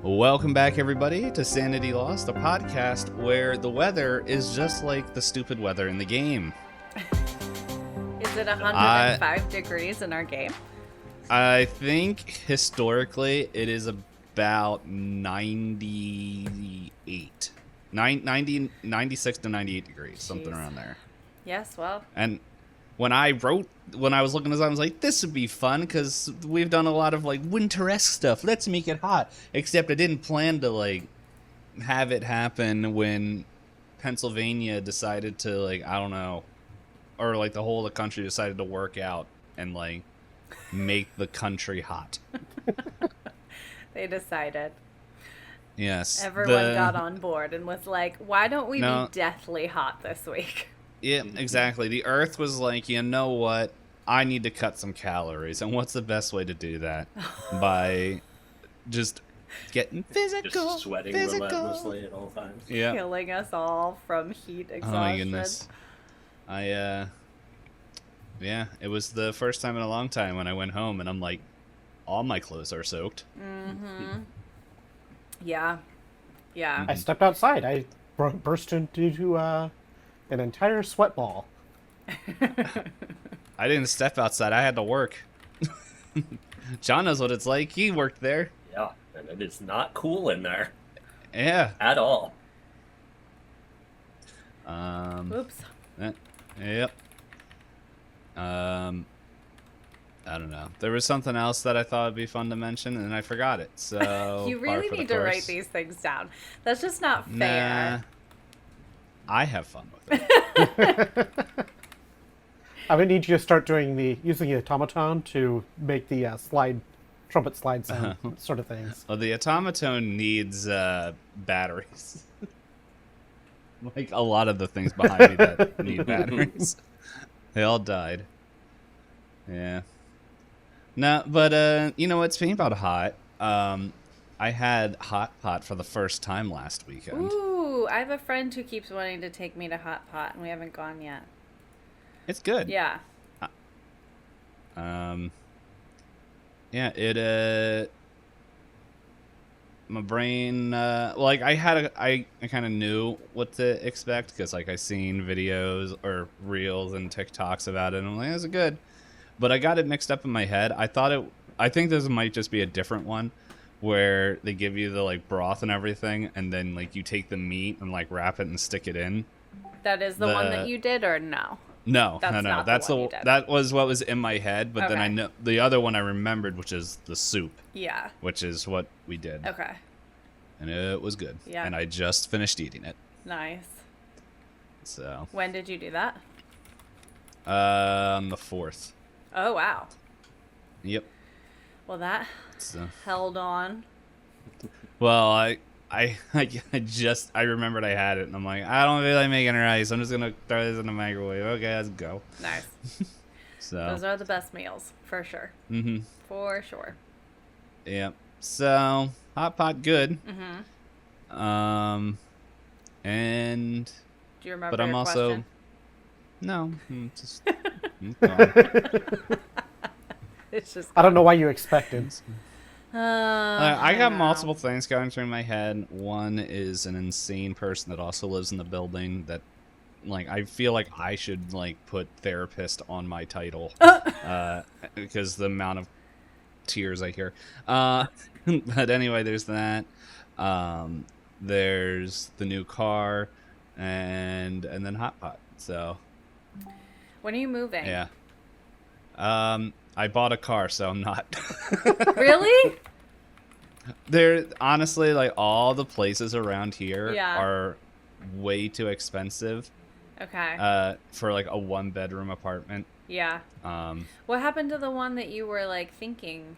Welcome back, everybody, to Sanity Lost, a podcast where the weather is just like the stupid weather in the game. Is it 105 degrees in our game? I think historically it is about 98. 96 to 98 degrees, something around there. Yes, well. And when I was looking at this, I was like, this would be fun because we've done a lot of like winter-esque stuff. Let's make it hot. Except I didn't plan to like have it happen when Pennsylvania decided to like, I don't know, or like the whole of the country decided to work out and like make the country hot. They decided. Yes. Everyone got on board and was like, why don't we be deathly hot this week? Yeah, exactly. The Earth was like, you know what? I need to cut some calories. And what's the best way to do that? By just getting physical. Just sweating relentlessly at all times. Yeah. Killing us all from heat exhaustion. Oh my goodness. Yeah, it was the first time in a long time when I went home and I'm like, all my clothes are soaked. Mm-hmm. Yeah. Yeah. I stepped outside. I burst into an entire sweat ball. I didn't step outside. I had to work. John knows what it's like. He worked there. Yeah, and it is not cool in there. Yeah. At all. Oops. Yep. I don't know. There was something else that I thought would be fun to mention, and I forgot it. So you really need to write these things down. That's just not fair. Nah. I have fun with it. I would need you to start doing using the automaton to make the trumpet slide sound sort of things. Well, the automaton needs batteries. Like a lot of the things behind me that need batteries. They all died. Yeah. No, but you know what? Speaking about hot, I had hot pot for the first time last weekend. Ooh, I have a friend who keeps wanting to take me to hot pot, and we haven't gone yet. It's good. Yeah. Yeah, it my brain like I kind of knew what to expect because like I seen videos or reels and TikToks about it and I'm like, this is good. But I got it mixed up in my head. I think this might just be a different one where they give you the like broth and everything and then like you take the meat and like wrap it and stick it in. That is the one that you did or no? No. That's that was what was in my head, but then I know the other one I remembered, which is the soup. Yeah. Which is what we did. Okay. And it was good. Yeah. And I just finished eating it. Nice. So. When did you do that? On the 4th. Oh wow. Yep. Well, that held on. Well, I remembered I had it, and I'm like, I don't feel like making rice. I'm just gonna throw this in the microwave. Okay, let's go. Nice. So those are the best meals for sure. Mm-hmm. For sure. Yep. So hot pot, good. Mm-hmm. And. Do you remember? But I'm your also. question? No. Just. It's just. I don't know why you expected. I got multiple things going through my head. One is an insane person that also lives in the building that, like, I feel like I should, like, put therapist on my title. Because the amount of tears I hear. But anyway, there's that. There's the new car. And then hot pot. So. When are you moving? Yeah. I bought a car, so I'm not. Really? There, honestly, like all the places around here Yeah. are way too expensive. Okay. For like a 1-bedroom apartment. Yeah. What happened to the one that you were like thinking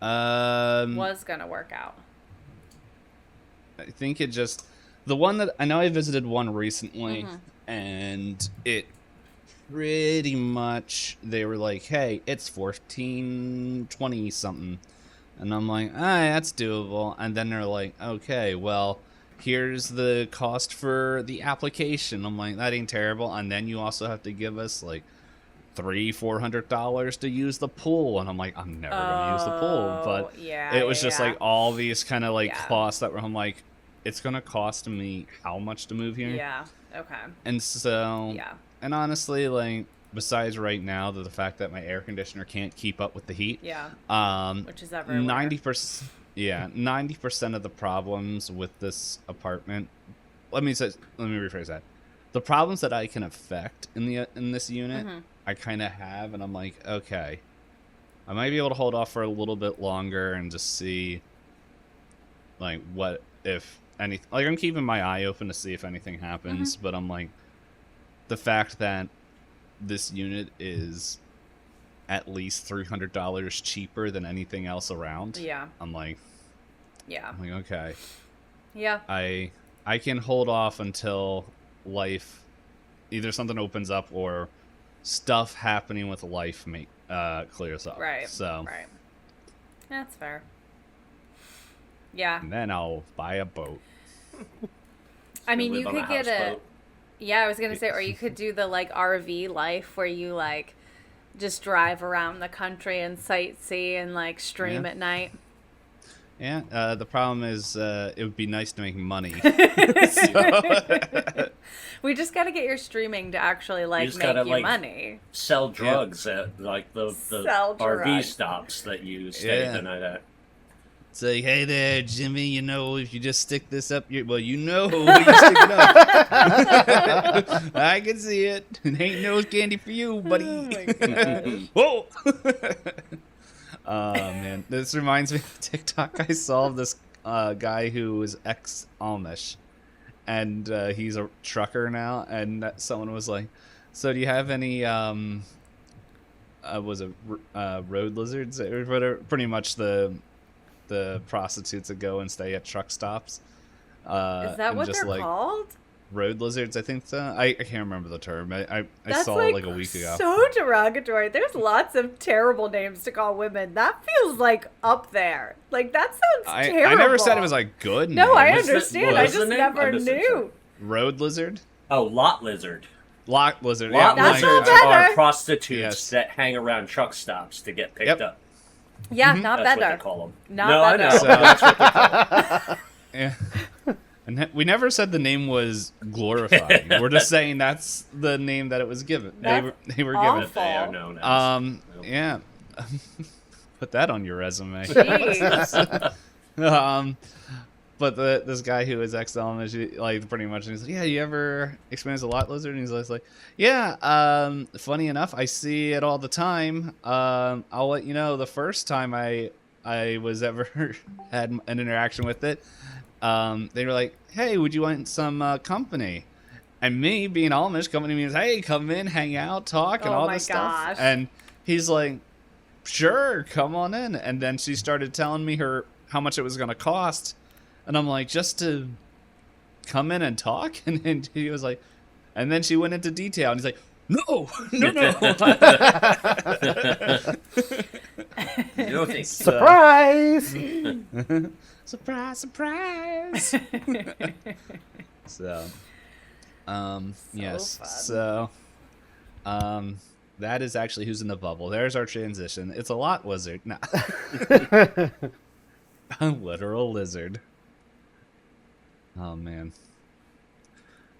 was gonna work out? I think the one that I know I visited one recently, and it pretty much they were like, hey, it's 1420 something, and I'm like, that's doable. And then they're like, okay, well, here's the cost for the application. I'm like, that ain't terrible. And then you also have to give us like $300-400 to use the pool, and I'm like, I'm never gonna use the pool. But yeah, it was just like all these kind of like Yeah. costs that were, I'm like, it's gonna cost me how much to move here? Yeah. Okay. And so, Yeah. and honestly, like, besides right now, the fact that my air conditioner can't keep up with the heat, Yeah. Which is everywhere. 90% of the problems with this apartment. Let me rephrase that. The problems that I can affect in this unit, I kind of have, and I'm like, okay, I might be able to hold off for a little bit longer and just see, like, what if anything. Like, I'm keeping my eye open to see if anything happens, but I'm like, the fact that this unit is at least $300 cheaper than anything else around. Yeah. I'm like, okay. Yeah. I can hold off until life, either something opens up or stuff happening with life clears up. Right. So. Right. That's fair. Yeah. And then I'll buy a boat. I mean, Live you on could get a. houseboat. Yeah, I was gonna say, or you could do the like RV life where you like just drive around the country and sightsee and like stream at night. Yeah. The problem is, it would be nice to make money. We just got to get your streaming to actually like just make gotta, you like, money. Sell drugs at like the Sell RV drugs. stops that you stay the night at. Say, hey there, Jimmy, you know, if you just stick this up your... Well, you know what you stick it up. I can see it. It ain't nose candy for you, buddy. Oh my gosh. Whoa! Oh, man. This reminds me of TikTok. I saw this guy who was ex-Amish, and he's a trucker now, and someone was like, so do you have any... road lizards? Or whatever, pretty much the prostitutes that go and stay at truck stops. Is that what they're called? Road lizards, I think so. I can't remember the term. I That's saw it like a week ago. So derogatory. There's lots of terrible names to call women. That feels like up there. Like that sounds terrible. I never said it was like good. No, I What's the- understand. what I is the just name? never I missed it, knew. Road lizard, Oh, lot lizard. lot lizard. Lot yeah, That's like- not lizards better. are prostitutes Yes. that hang around truck stops to get picked Yep. up. Yeah, not That's better. what they call them. Not no, better. I know. So- That's what they call 'em. Yeah. And we never said the name was glorifying. We're just saying that's the name that it was given. They That's were given. awful. They are known as. Yeah. Put that on your resume. Jeez. But this guy who is ex-Amish, like, pretty much, he's like, yeah, you ever experience a lot lizard? And he's always like, yeah, funny enough, I see it all the time. I'll let you know, the first time I was ever had an interaction with it, they were like, hey, would you want some company? And me, being Amish, company means, hey, come in, hang out, talk, and Oh all my this gosh. stuff. And he's like, sure, come on in. And then she started telling me how much it was going to cost. And I'm like, just to come in and talk? And he was like, and then she went into detail. And he's like, no. You don't think Surprise! Surprise, surprise. So, yes. fun. So, that is actually who's in the bubble. There's our transition. It's a lot lizard. No. A literal lizard. Oh, man.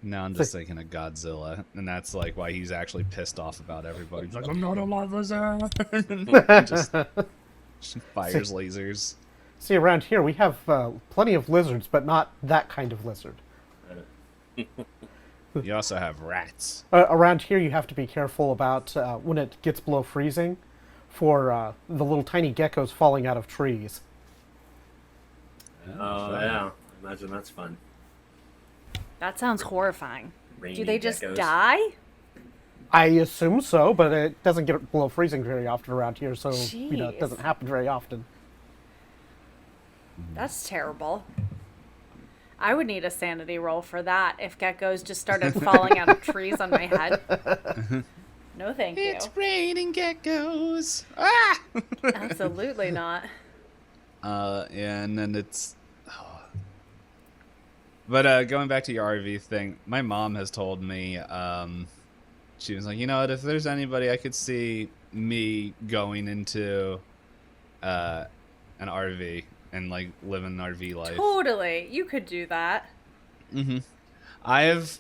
Now I'm just thinking of Godzilla, and that's like why he's actually pissed off about everybody. He's like, I'm not a lot lizard. just fires lasers. See, around here we have plenty of lizards, but not that kind of lizard. You also have rats. Around here you have to be careful about when it gets below freezing for the little tiny geckos falling out of trees. Oh, yeah. Imagine that's fun. That sounds horrifying. Rainy Do they just geckos. die? I assume so, but it doesn't get below freezing very often around here, so it Jeez. doesn't happen very often. That's terrible. I would need a sanity roll for that if geckos just started falling out of trees on my head. No, thank you. It's raining geckos. Ah! Absolutely not. Yeah, and then it's... But going back to your RV thing, my mom has told me she was like, you know what? If there's anybody, I could see me going into an RV and like living an RV life. Totally. You could do that. Mm-hmm. I've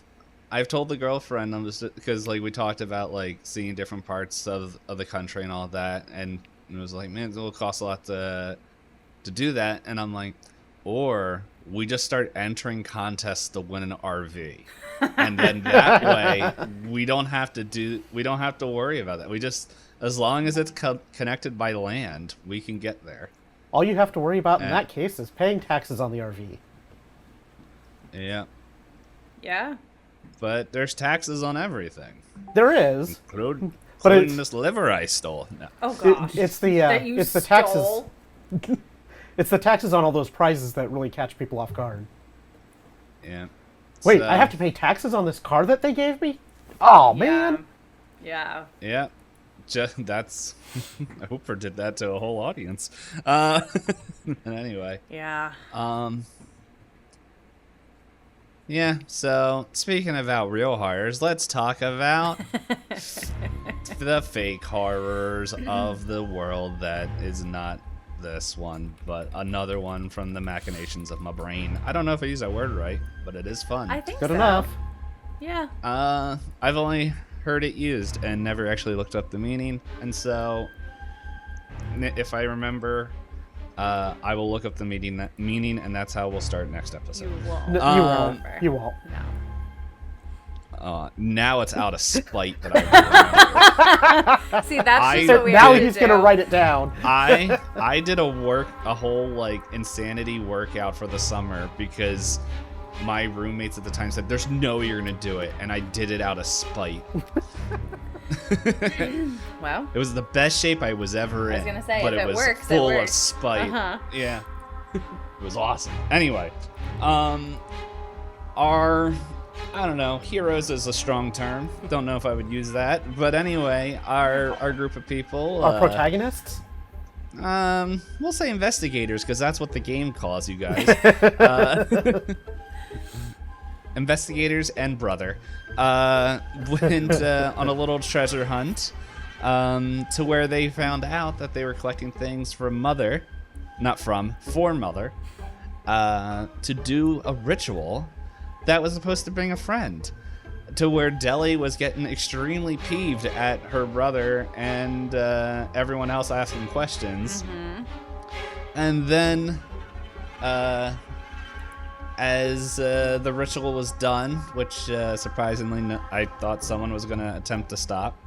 told the girlfriend, because like we talked about like seeing different parts of the country and all that, and it was like, man, it'll cost a lot to do that, and I'm like, or we just start entering contests to win an RV, and then that way we don't have to worry about that. We just, as long as it's connected by land, we can get there. All you have to worry about in that case is paying taxes on the RV. Yeah. Yeah. But there's taxes on everything. There is. Including But this liver I stole. No. Oh gosh. It's the that you it's the taxes. stole. It's the taxes on all those prizes that really catch people off guard. Yeah. Wait, So, I have to pay taxes on this car that they gave me? Oh man. Yeah. Yeah. That's. I hope I did that to a whole audience. Anyway. Yeah. Yeah, so speaking about real horrors, let's talk about the fake horrors of the world that is not this one, but another one from the machinations of my brain. I don't know if I use that word right, but it is fun. I think Good so. enough. Yeah. I've only heard it used and never actually looked up the meaning, and so if I remember, I will look up the meaning, and that's how we'll start next episode. You will. No, you won't. You won't. No. Now it's out of spite that I remember. See, that's just I- what we Now have to he's do. gonna write it down. I did a whole like insanity workout for the summer because my roommates at the time said, "There's no way you're gonna do it," and I did it out of spite. Well, It was the best shape I was ever in. I was gonna say, but if it it was works, it full of works. spite. Uh-huh. Yeah, it was awesome. Anyway, our I don't know, heroes is a strong term. Don't know if I would use that, but anyway, our group of people. Our protagonists? We'll say investigators because that's what the game calls you guys. Investigators and brother went on a little treasure hunt to where they found out that they were collecting things for mother, to do a ritual that was supposed to bring a friend. To where Deli was getting extremely peeved at her brother and everyone else asking questions. Mm-hmm. And then, as the ritual was done, which surprisingly I thought someone was going to attempt to stop,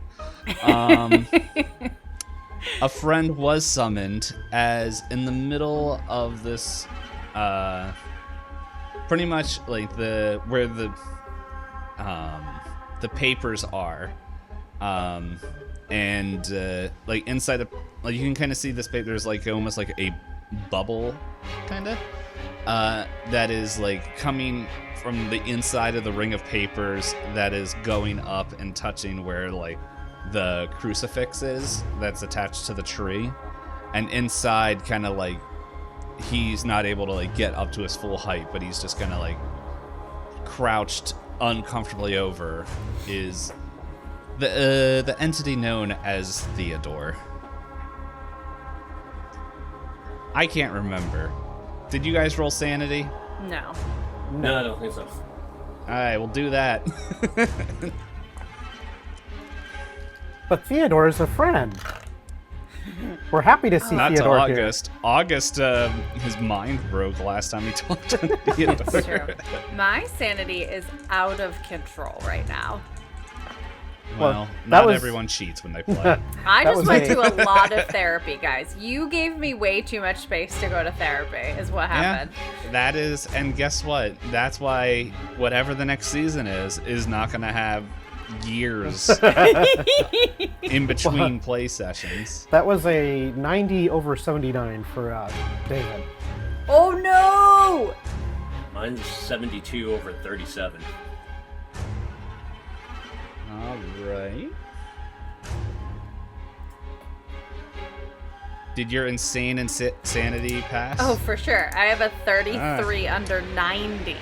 a friend was summoned as in the middle of this, pretty much like where the papers are, and like inside the, like you can kind of see this paper. There's like almost like a bubble, kind of, that is like coming from the inside of the ring of papers that is going up and touching where like the crucifix is that's attached to the tree, and inside kind of like he's not able to like get up to his full height, but he's just kind of like crouched uncomfortably over is the entity known as Theodore. I can't remember. Did you guys roll Sanity? No. No, I don't think so. Alright, we'll do that. But Theodore is a friend. We're happy to see Not to Theodore here. August. August, his mind broke last time he talked to Theodore. It's true. My sanity is out of control right now. Well, that not was- everyone cheats when they play. I That just was went a- to a lot of therapy, guys. You gave me way too much space to go to therapy, is what happened. Yeah, that is, and guess what? That's why whatever the next season is not going to have years in between play sessions. That was a 90 over 79 for David. Oh no! Mine's 72 over 37. All right. Did your insane insanity pass? Oh, for sure. I have a 33 under 90.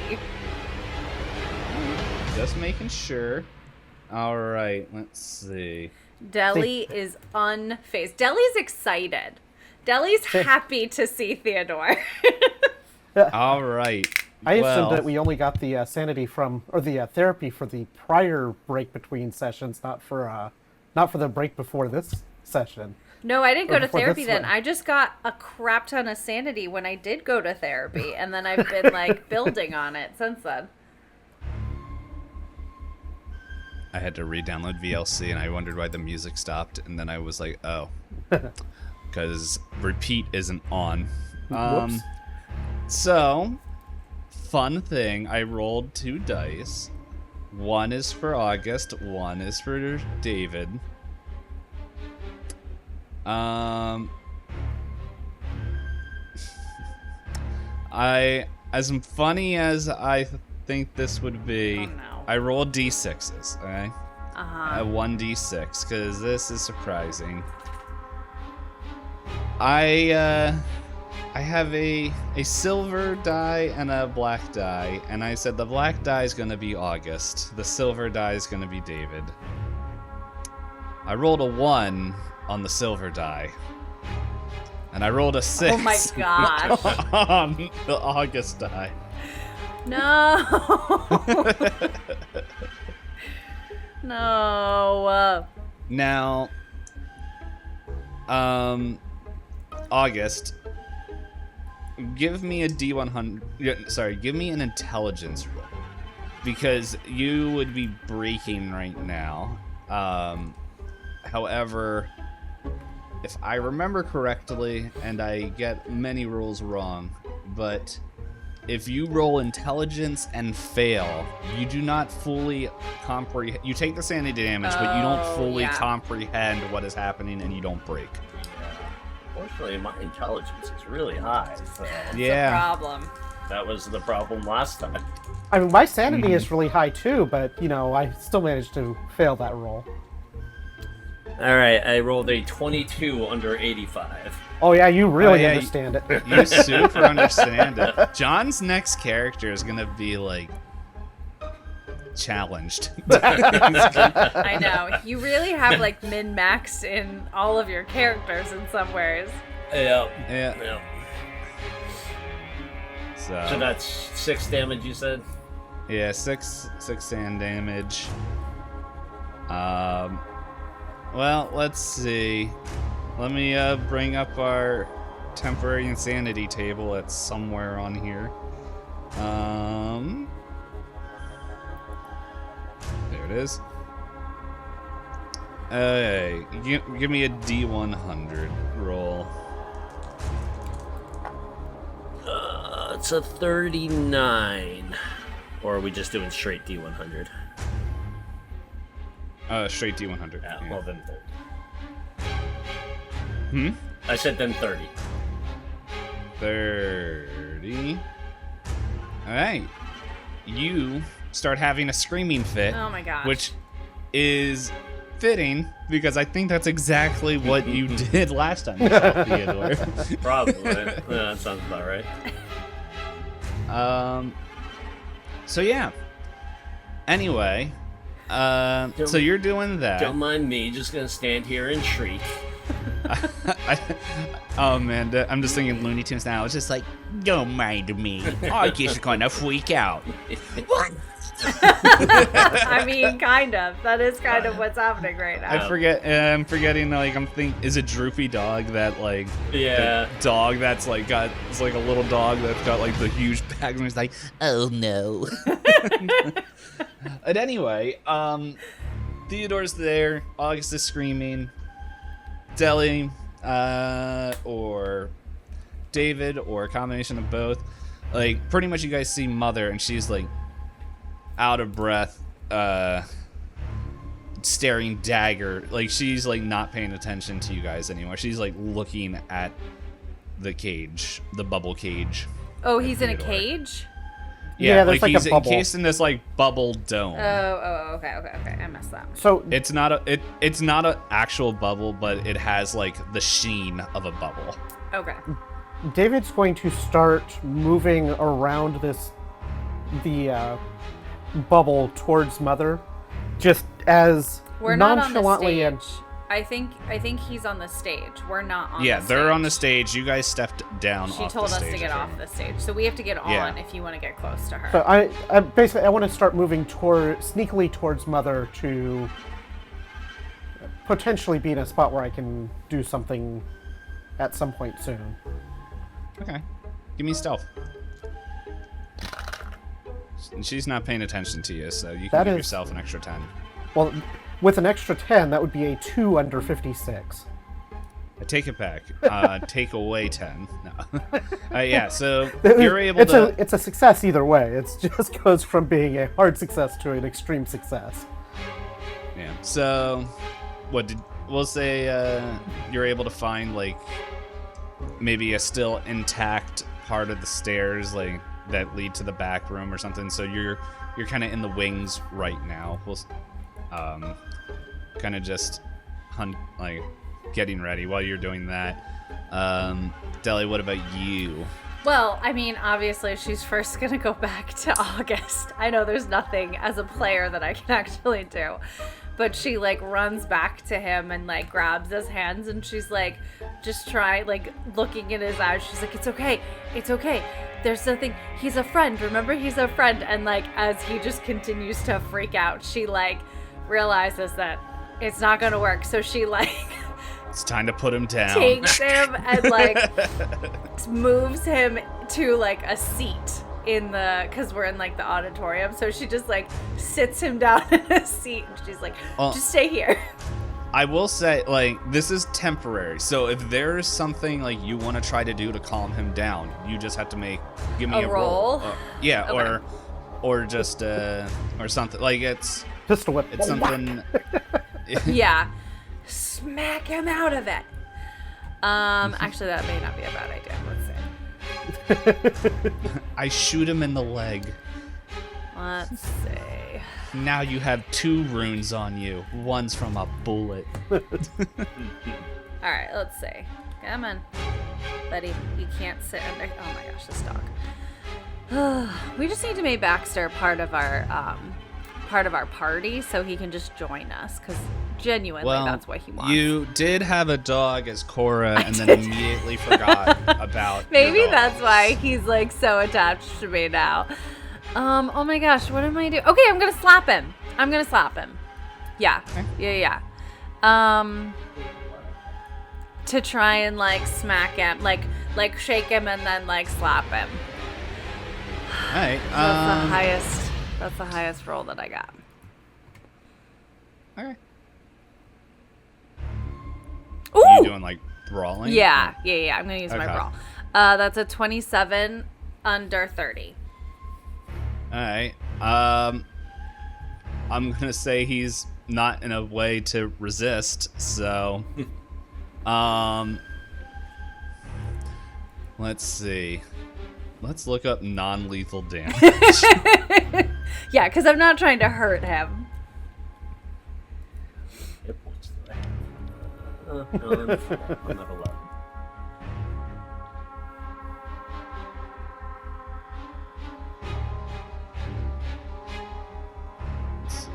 Just making sure. All right, let's see. Deli is unfazed. Deli's excited. Deli's happy to see Theodore. All right. I assumed that we only got the sanity or the therapy for the prior break between sessions, not for the break before this session. No, I didn't go to before therapy this then. one. I just got a crap ton of sanity when I did go to therapy, and then I've been like building on it since then. I had to re-download VLC, and I wondered why the music stopped, and then I was like, oh. Because repeat isn't on. Whoops. So, fun thing, I rolled 2 dice. One is for August, one is for David. As funny as I think this would be, Oh, no. I rolled D6s, okay? Uh-huh. 1d6, because this is surprising. I have a silver die and a black die, and I said the black die is going to be August. The silver die is going to be David. I rolled a 1 on the silver die. And I rolled a 6 Oh my gosh. on the August die. No. No. Now, August, give me a D100. Sorry, give me an intelligence roll, because you would be breaking right now. However, if I remember correctly, and I get many rules wrong, but if you roll intelligence and fail, you do not fully comprehend. You take the sanity damage, but you don't fully comprehend what is happening, and you don't break. Fortunately, my intelligence is really high. So Yeah. Problem. that was the problem last time. I mean, my sanity is really high too, but I still managed to fail that roll. All right, I rolled a 22 under 85. Oh yeah, you really yeah, understand it. You super understand it. John's next character is gonna be like challenged. I know. You really have like min-maxed in all of your characters in some ways. Yeah. Yeah. So that's 6 damage, you said? Yeah, six sand damage. Well, let's see. Let me bring up our temporary insanity table. It's somewhere on here. There it is. Hey, give me a D100 roll. It's a 39. Or are we just doing straight D100? Straight D100. Yeah, Yeah. well then 30. I said then 30. 30. Alright. You start having a screaming fit. Oh my gosh. Which is fitting, because I think that's exactly what you did last time you saw Theodore. Probably. Yeah, that sounds about right. So yeah. Anyway, so you're doing that. Don't mind me, just gonna stand here and shriek. Oh man, I'm just thinking Looney Tunes now. It's just like, don't mind me. I just kind of freak out. I mean, kind of. That is kind of what's happening right now. I'm forgetting. Like, is it Droopy Dog that like? Yeah. The dog that's like it's like a little dog that's got like the huge bag, and he's like, oh no. But anyway, Theodore's there. August is screaming. Deli, or David, or a combination of both. Like, pretty much you guys see Mother, and she's like out of breath, staring dagger. Like, she's like not paying attention to you guys anymore. She's like looking at the cage, the bubble cage. Oh, he's in a Theodore. cage? Yeah, there's like like a he's bubble. encased in this like bubble dome. Okay. I messed that. So It's not an actual bubble, but it has like the sheen of a bubble. Okay. David's going to start moving around the bubble towards Mother, just as We're not on the nonchalantly stage. and I think he's on the stage. We're not on Yeah, the stage. they're on the stage. You guys stepped down She off told the us stage. to get I off think. the stage. So we have to get Yeah. on if you want to get close to her. so I basically I want to start moving sneakily towards Mother to potentially be in a spot where I can do something at some point soon. Okay. Give me stealth. She's not paying attention to you, so you can That give is- yourself an extra 10. Well, with an extra 10, that would be a 2 under 56. I take it back. Take away 10. No. Yeah, so you're able it's to... it's a success either way. It just goes from being a hard success to an extreme success. Yeah, so... We'll say you're able to find, like, maybe a still intact part of the stairs, like, that lead to the back room or something. So you're kind of in the wings right now. We'll kind of just getting ready while you're doing that. Deli, what about you? Well, I mean, obviously, she's first going to go back to August. I know there's nothing as a player that I can actually do. But she, like, runs back to him and, like, grabs his hands. And she's, like, looking in his eyes. She's like, it's okay. It's okay. There's nothing. He's a friend. Remember, he's a friend. And, like, as he just continues to freak out, she, like, realizes that it's not going to work. So she, like... It's time to put him down. takes him and like moves him to like a seat in the, because we're in like the auditorium, so she just like sits him down in a seat and she's like, just stay here. I will say, like, this is temporary, so if there's something like you want to try to do to calm him down, you just have to give me a roll. Yeah, Okay. or just or something like it's Pistol whip. it's something. Yeah, smack him out of it. Actually, that may not be a bad idea. Let's see. I shoot him in the leg. Let's see. Now you have 2 runes on you. One's from a bullet. All right, let's see. Come on, buddy. You can't sit under. Oh my gosh, this dog. We just need to make Baxter part of our party so he can just join us, because genuinely that's what he wants. You did have a dog as Cora and then immediately forgot about Maybe your dog. that's why he's like so attached to me now. Oh my gosh, what am I doing? Okay, I'm gonna slap him. Yeah. Okay. Yeah. To try and like smack him, like shake him and then like slap him. All right. That's the highest roll that I got. Okay. Ooh! Are you doing like brawling? Yeah. I'm gonna use my Okay. brawl. That's a 27 under 30. All right. I'm gonna say he's not in a way to resist. So, let's see. Let's look up non-lethal damage. Yeah, because I'm not trying to hurt him. Hit points today. No, I'm at 11. Let's see.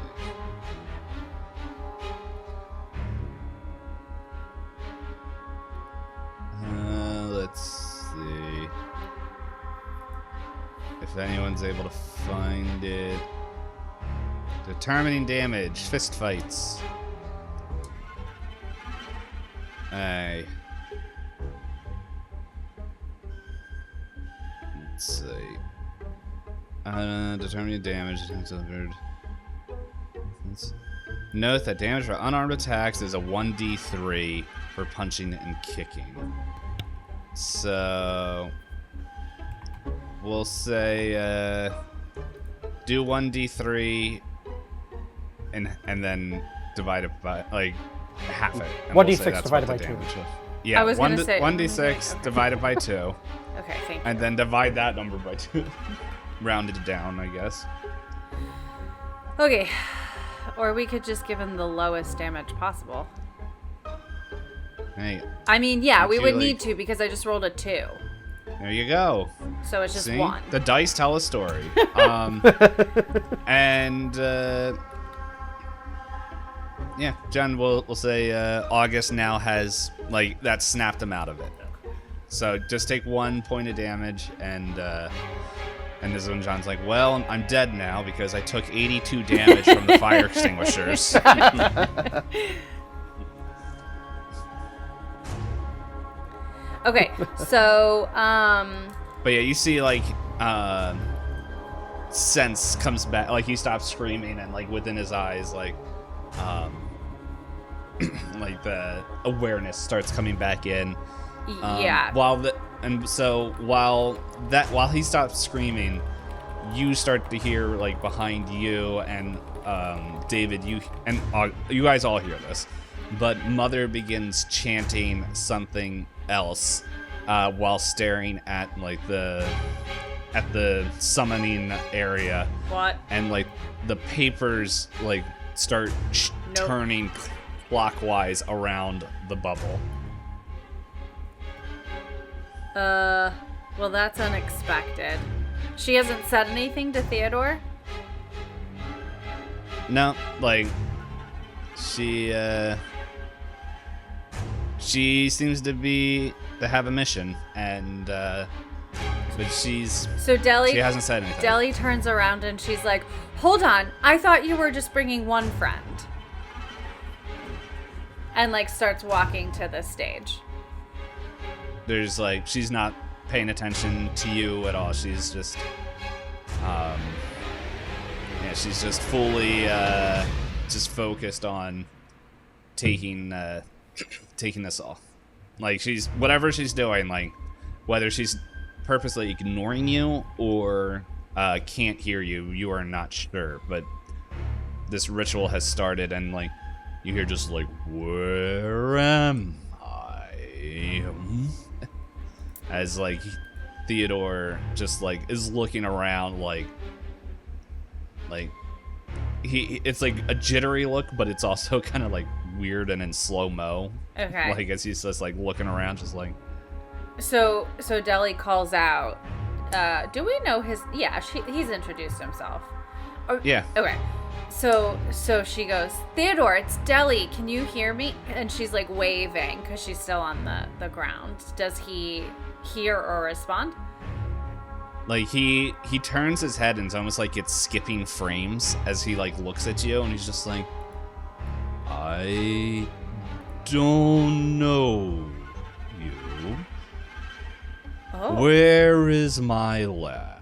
Let's see. If anyone's able to find it. Determining damage. Fist fights. Aye. Let's see. Determining damage. Delivered. Note that damage for unarmed attacks is a 1d3 for punching and kicking. So we'll say do 1d3 and then divide it by like half it. And 1d6 say that's divided what by the 2. damage is. Yeah, I was gonna say 1d6 okay. divided by 2, Okay, thank you. and then divide that number by 2. Rounded down, I guess. Okay. Or we could just give him the lowest damage possible. Hey, I mean, yeah, we you, would like- need to because I just rolled a 2. there you go. So it's just See? 1. The dice tell a story. And Yeah, John, we'll say August now has, like, that snapped him out of it. So just take 1 point of damage, and this is when John's like, well, I'm dead now because I took 82 damage from the fire extinguishers. Okay, so, But yeah, you see, like, sense comes back, like, he stops screaming, and, like, within his eyes, like, like, the awareness starts coming back in. yeah. While he stops screaming, you start to hear, like, behind you and David, you guys all hear this, but Mother begins chanting something else while staring at, like, the summoning area. What? And, like, the papers, like, start turning clockwise around the bubble. Well, that's unexpected. She hasn't said anything to Theodore? No, like, she seems to have a mission, and but she hasn't said anything. Deli turns around and she's like, hold on, I thought you were just bringing one friend. And, like, starts walking to the stage. There's, like, she's not paying attention to you at all. She's just, she's just fully, just focused on taking this off. Like, whatever she's doing, like, whether she's purposely ignoring you or can't hear you, you are not sure. But this ritual has started, and, like, you hear just, like, where am I? As, like, Theodore just, like, is looking around, like it's like a jittery look, but it's also kind of, like, weird and in slow-mo. Okay. Like, as he's just, like, looking around, just like... So Deli calls out, do we know his... Yeah, he's introduced himself. Oh, yeah. Okay. So she goes, Theodore, it's Deli. Can you hear me? And she's, like, waving because she's still on the ground. Does he hear or respond? Like, he turns his head, and it's almost like it's skipping frames as he, like, looks at you, and he's just like, I don't know you. Oh. Where is my lab?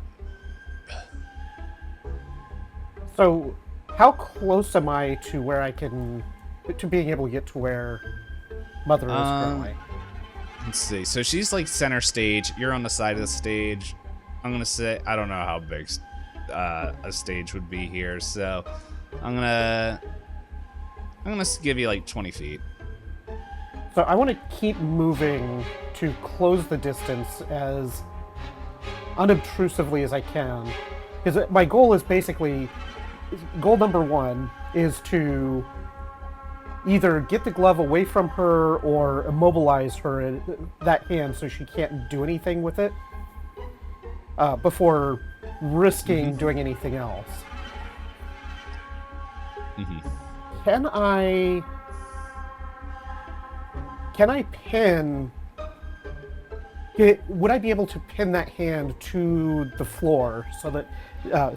So, how close am I to being able to get to where Mother is currently? Let's see. So she's, like, center stage. You're on the side of the stage. I'm gonna say, I don't know how big a stage would be here, so I'm gonna give you, like, 20 feet. So I want to keep moving to close the distance as unobtrusively as I can, because my goal is basically, goal number 1 is to either get the glove away from her or immobilize her in that hand so she can't do anything with it before risking doing anything else. Can I pin... Would I be able to pin that hand to the floor so that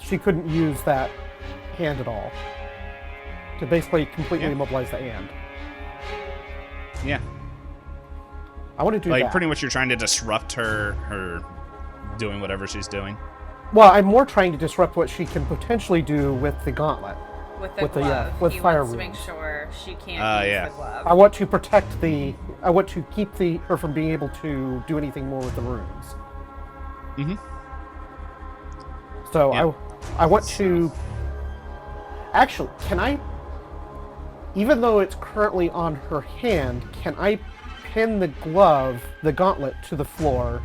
she couldn't use that hand at all? To basically completely immobilize the hand. Yeah. I want to do that. Like, pretty much you're trying to disrupt her doing whatever she's doing. Well, I'm more trying to disrupt what she can potentially do with the gauntlet. With the glove. With he fire wants to make wounds. sure she can't use the glove. I want to protect I want to keep her from being able to do anything more with the runes. So yeah. I want to... Actually, can I... Even though it's currently on her hand, can I pin the gauntlet, to the floor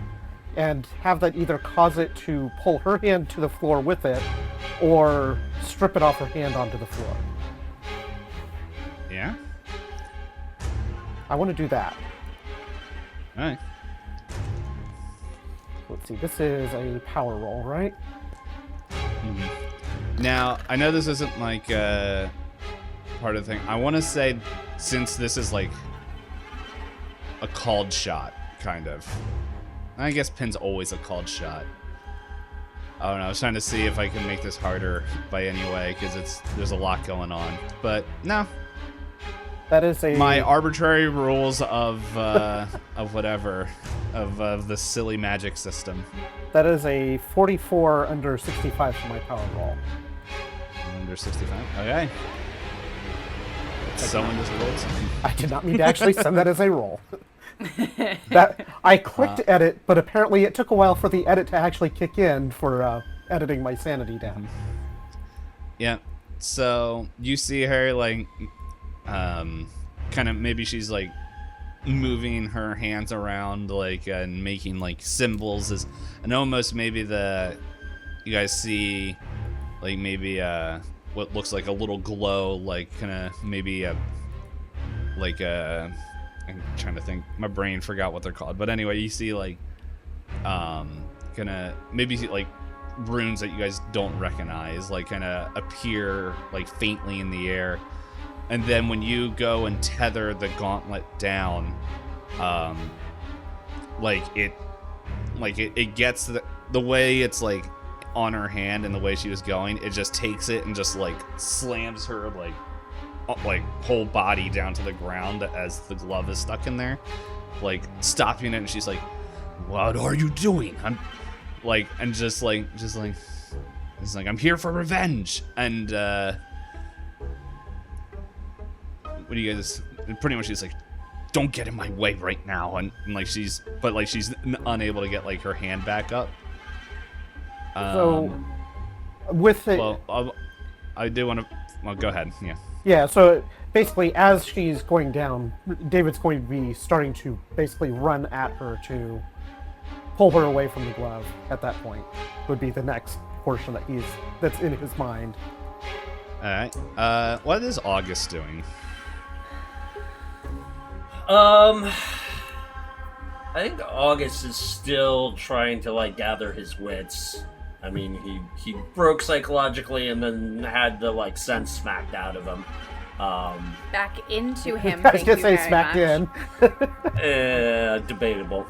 and have that either cause it to pull her hand to the floor with it or strip it off her hand onto the floor? Yeah? I want to do that. Alright. Let's see, this is a power roll, right? Now, I know this isn't like part of the thing. I want to say, since this is like a called shot, kind of. I guess pin's always a called shot. I don't know. I was trying to see if I can make this harder by any way, because there's a lot going on. But no. That is my arbitrary rules of whatever of the silly magic system. That is a 44 under 65 for my power roll. Under 65. Okay. Someone just rolled something. I did not mean to actually send that as a roll. That I clicked edit, but apparently it took a while for the edit to actually kick in for editing my sanity down. Yeah. So you see her like, kind of maybe she's like moving her hands around like and making like symbols, and almost maybe you guys see like maybe what looks like a little glow, like kind of maybe I'm trying to think. My brain forgot what they're called. But anyway, you see like kind of maybe like runes that you guys don't recognize like kind of appear like faintly in the air. And then when you go and tether the gauntlet down, it gets the way it's like on her hand and the way she was going, it just takes it and just like slams her like whole body down to the ground as the glove is stuck in there, like stopping it. And she's like, "What are you doing?" I'm like, and just like I'm here for revenge. And what do you guys? Pretty much, she's like, "Don't get in my way right now." And like she's unable to get like her hand back up. So, with it, well, I do want to. Well, go ahead. Yeah. Yeah. So basically, as she's going down, David's going to be starting to basically run at her to pull her away from the glove. At that point, would be the next portion that's in his mind. All right. What is August doing? I think August is still trying to like gather his wits. I mean, he broke psychologically and then had the like sense smacked out of him. Back into him. I was gonna say smacked in. Debatable.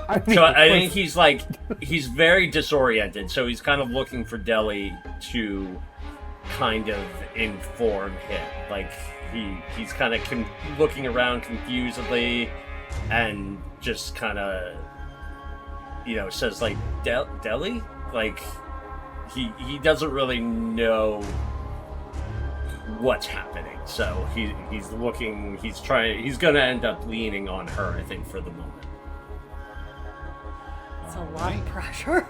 I think he's very disoriented, so he's kind of looking for Deli to kind of inform him. Like he's kind of looking around confusedly and just kind of says like Deli, like he doesn't really know what's happening, so he's gonna end up leaning on her, I think, for the moment. It's a lot of pressure.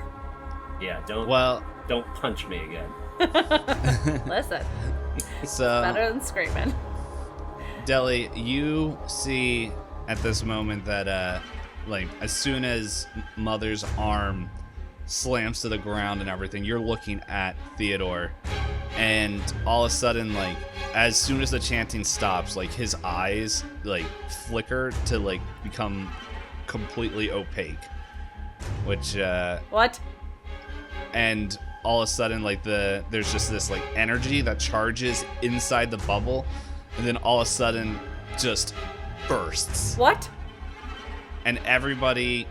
Yeah, don't punch me again. Listen, so better than screaming. Deli, you see at this moment that like as soon as Mother's arm slams to the ground and everything, you're looking at Theodore, and all of a sudden, like as soon as the chanting stops, like his eyes like flicker to like become completely opaque, which what? And all of a sudden, like there's just this like energy that charges inside the bubble, and then all of a sudden just bursts. What? And everybody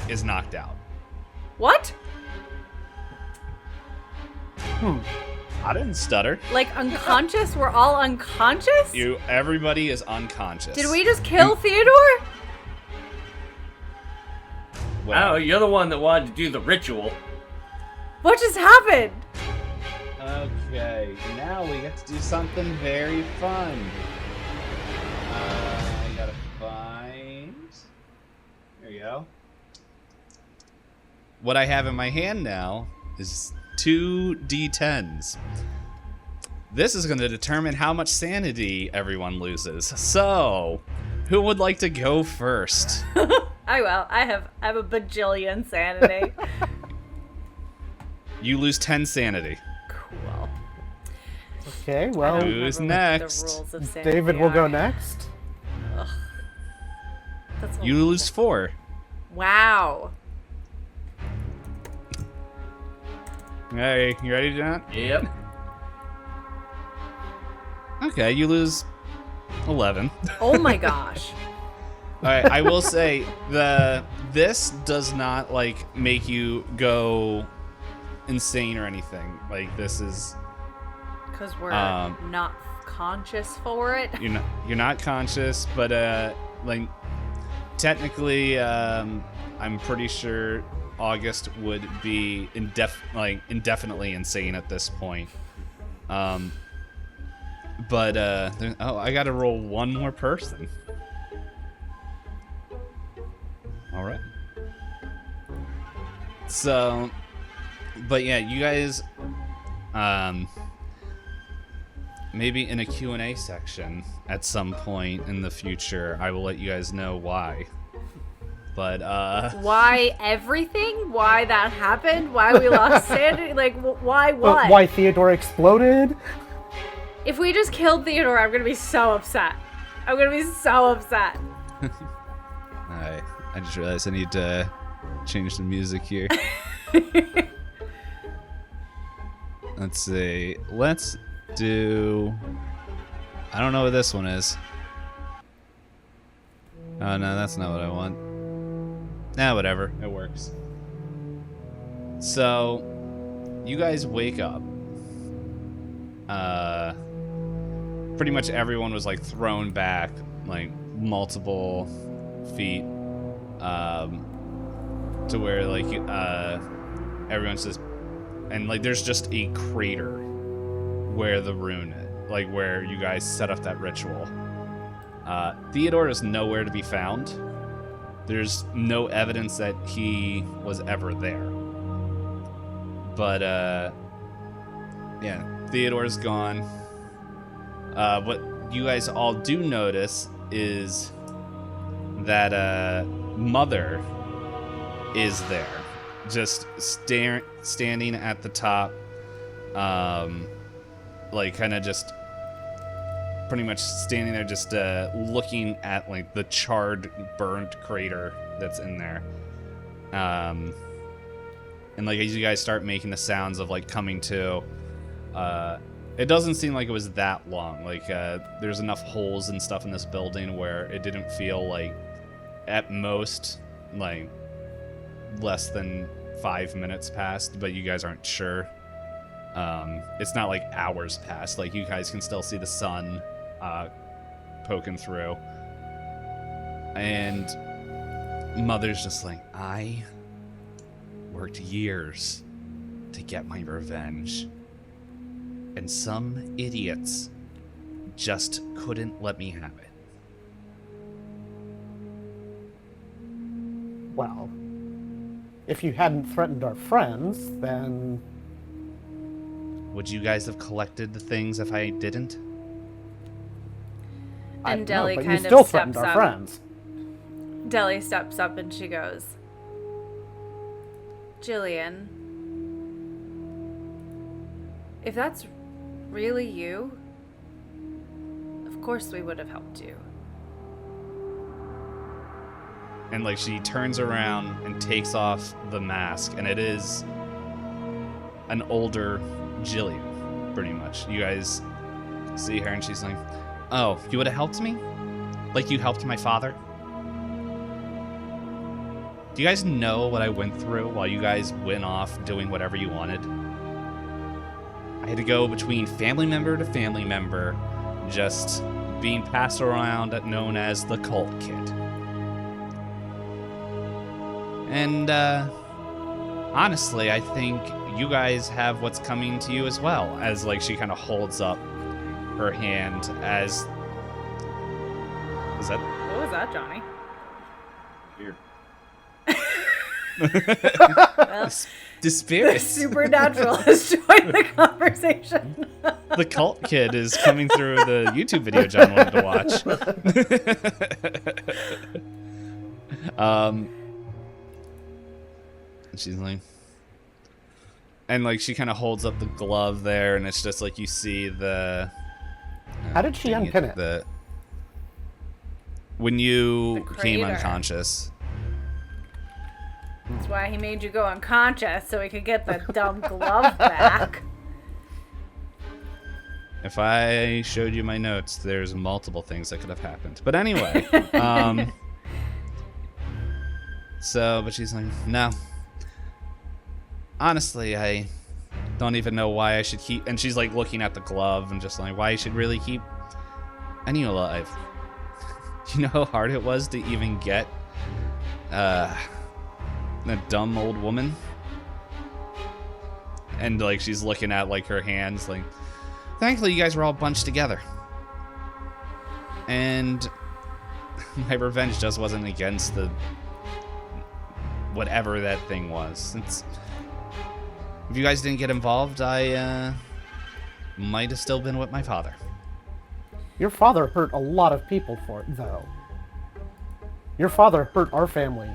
is knocked out. What? I didn't stutter. Like unconscious? We're all unconscious? Everybody is unconscious. Did we just kill Theodore? Well, you're the one that wanted to do the ritual. What just happened? Okay, now we get to do something very fun. I gotta find... There you go. What I have in my hand now is 2 D10s. This is going to determine how much sanity everyone loses. So, who would like to go first? I will. I have a bajillion sanity. You lose 10 sanity. Cool. Okay, well, who's next? The rules of sanity David will go are. next. Ugh. That's You lose 4. Wow. Hey, you ready, John? Yep. Okay, you lose 11. Oh my gosh. All right, I will say this does not like make you go insane or anything. Like this is Because we're not conscious for it. you're not conscious, but like technically, I'm pretty sure August would be indefinitely insane at this point. But I got to roll one more person. All right. So, but yeah, you guys, maybe in a Q&A section at some point in the future, I will let you guys know why. But, Why everything? Why that happened? Why we lost Sanity? Like, why what? Why Theodore exploded? If we just killed Theodore, I'm gonna be so upset. I'm gonna be so upset. I just realized I need to change the music here. Let's see. Let's do... I don't know what this one is. Oh, no, that's not what I want. Nah, whatever. It works. So, you guys wake up. Pretty much everyone was, like, thrown back, like, multiple feet. To where, like, everyone's just... And, like, there's just a crater where the rune is. Like, where you guys set up that ritual. Theodore is nowhere to be found. There's no evidence that he was ever there. But, yeah, Theodore's gone. What you guys all do notice is that, Mother is there. Just standing at the top. Like, kind of just... pretty much standing there just looking at like the charred, burned crater that's in there. And like as you guys start making the sounds of like coming to, it doesn't seem like it was that long. Like there's enough holes and stuff in this building where it didn't feel like at most like less than 5 minutes passed, but you guys aren't sure. It's not like hours passed. Like you guys can still see the sun poking through, and Mother's just like, I worked years to get my revenge, and some idiots just couldn't let me have it. Well, if you hadn't threatened our friends, then... Would you guys have collected the things if I didn't? And but Deli you kind still of threatened steps our up. friends. Deli steps up and she goes, Jillian, if that's really you, of course we would have helped you. And like she turns around and takes off the mask, and it is an older Jillian, pretty much. You guys see her and she's like, oh, you would have helped me? Like you helped my father? Do you guys know what I went through while you guys went off doing whatever you wanted? I had to go between family member to family member, just being passed around known as the cult kid. And, honestly, I think you guys have what's coming to you as well, as, like, she kind of holds up her hand as... Is that... What was that, Johnny? Here. Well, The spirit. the supernatural has joined the conversation. The cult kid is coming through the YouTube video John wanted to watch. She's like... And, like, she kind of holds up the glove there, and it's just, like, you see the... How did she unpin it? When you The came crater. unconscious. That's why he made you go unconscious, so he could get the dumb glove back. if I showed you my notes, there's multiple things that could have happened. But anyway, but she's like, no. Honestly, I don't even know why I should keep... And she's like looking at the glove and just like, why you should really keep any alive. You know how hard it was to even get that dumb old woman? And like she's looking at like her hands like, thankfully you guys were all bunched together. And my revenge just wasn't against the whatever that thing was. If you guys didn't get involved, I might have still been with my father. Your father hurt a lot of people for it, though. Your father hurt our family.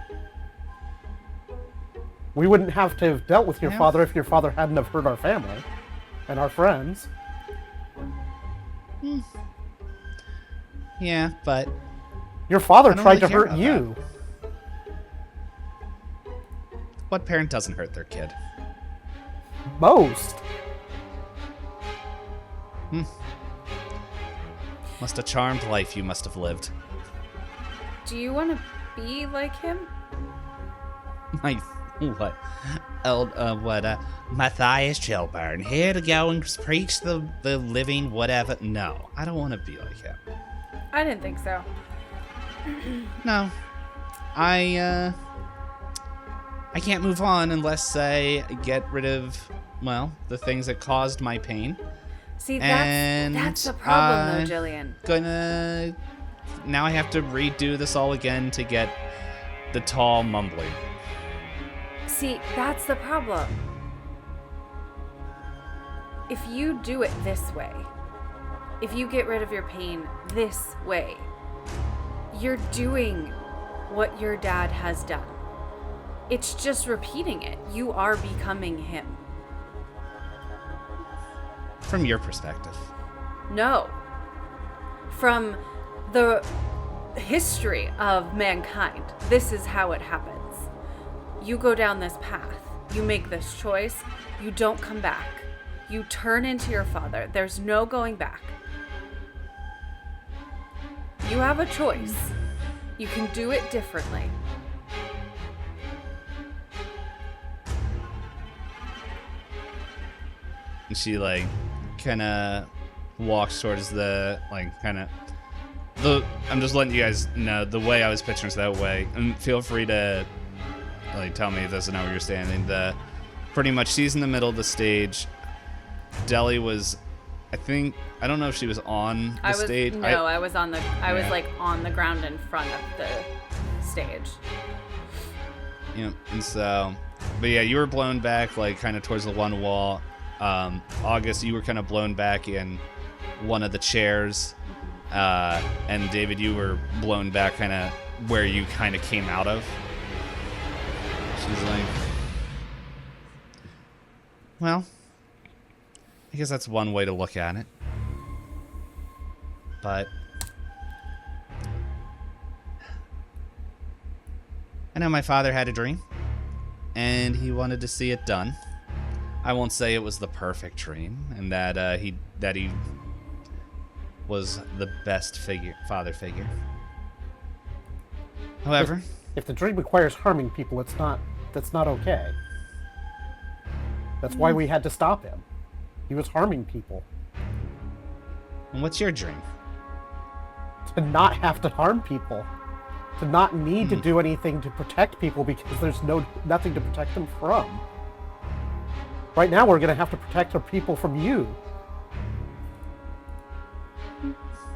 We wouldn't have to have dealt with your father if your father hadn't have hurt our family and our friends. Yeah, but your father tried to really hurt you. What parent doesn't hurt their kid? Most. Must a charmed life you must have lived. Do you want to be like him? Matthias Ch8.7, here to go and preach the living whatever. No, I don't want to be like him. I didn't think so. No. I can't move on unless I get rid of, well, the things that caused my pain. See, that's the problem, though, Jillian. Now I have to redo this all again to get the tall mumbling. See, that's the problem. If you do it this way, if you get rid of your pain this way, you're doing what your dad has done. It's just repeating it. You are becoming him. From your perspective. No. From the history of mankind, this is how it happens. You go down this path. You make this choice. You don't come back. You turn into your father. There's no going back. You have a choice. You can do it differently. And she, like, kind of walks towards the, like, kind of... I'm just letting you guys know the way I was picturing it that way. And feel free to, like, tell me if this is not where you're standing. Pretty much, she's in the middle of the stage. Deli was... I don't know if she was on the stage. No, I was on was like on the ground in front of the stage. Yeah, and so, but yeah, you were blown back like kind of towards the one wall. August, you were kind of blown back in one of the chairs, and David, you were blown back kind of where you kind of came out of. She's like, well, I guess that's one way to look at it. But I know my father had a dream, and he wanted to see it done. I won't say it was the perfect dream, and that he was the best father figure. However, if the dream requires harming people, that's not okay. That's why we had to stop him. He was harming people. and what's your dream? To not have to harm people. To not need to do anything to protect people because there's nothing to protect them from. Right now we're going to have to protect our people from you.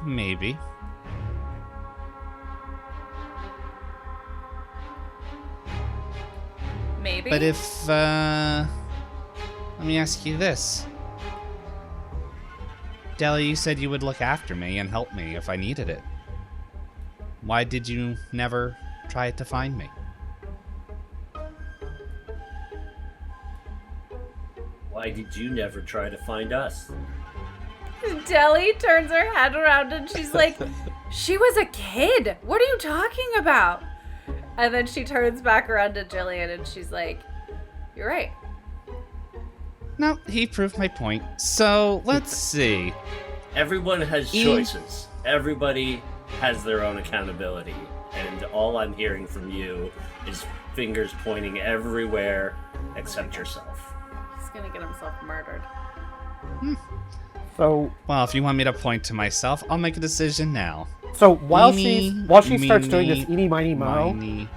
Maybe. Maybe. But if, let me ask you this. Deli, you said you would look after me and help me if I needed it. Why did you never try to find me? Why did you never try to find us? Deli turns her head around and she's like, she was a kid. What are you talking about? And then she turns back around to Jillian and she's like, you're right. No, he proved my point. So, let's see. Everyone has choices. Everybody has their own accountability. And all I'm hearing from you is fingers pointing everywhere except yourself. He's gonna get himself murdered. So, Well, if you want me to point to myself, I'll make a decision now. so while Eeny, she starts doing this eeny miny mo, miny.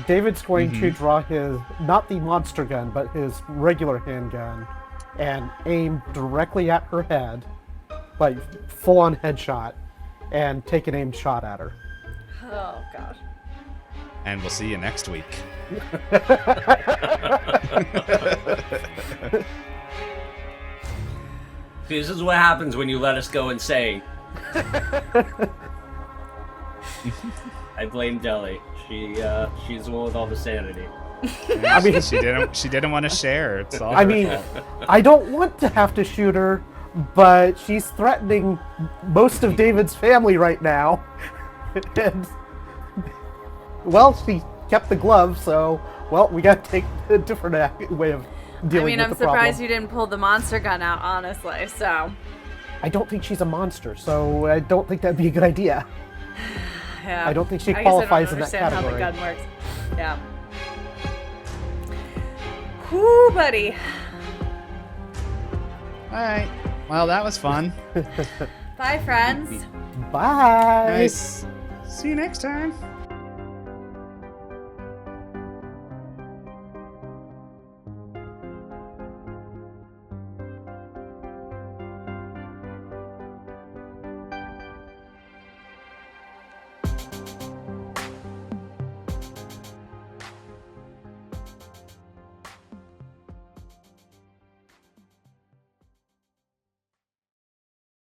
David's going to draw his, not the monster gun, but his regular handgun, and aim directly at her head, like full-on headshot, and take an aimed shot at her. Oh god. And we'll see you next week. See, this is what happens when you let us go insane. I blame Deli. She's the one with all the sanity. I mean, she didn't want to share. It's all I her mean, fault. I don't want to have to shoot her, but she's threatening most of David's family right now. And, well, she kept the glove, so, well, we got to take a different way of dealing with I'm the problem. surprised you didn't pull the monster gun out, honestly, so. I don't think she's a monster, so I don't think that'd be a good idea. Yeah. I don't think she I guess qualifies in that I don't category. understand how the gun works. Yeah. Whoo, buddy. All right. Well, that was fun. Bye, friends. Bye! Nice. See you next time.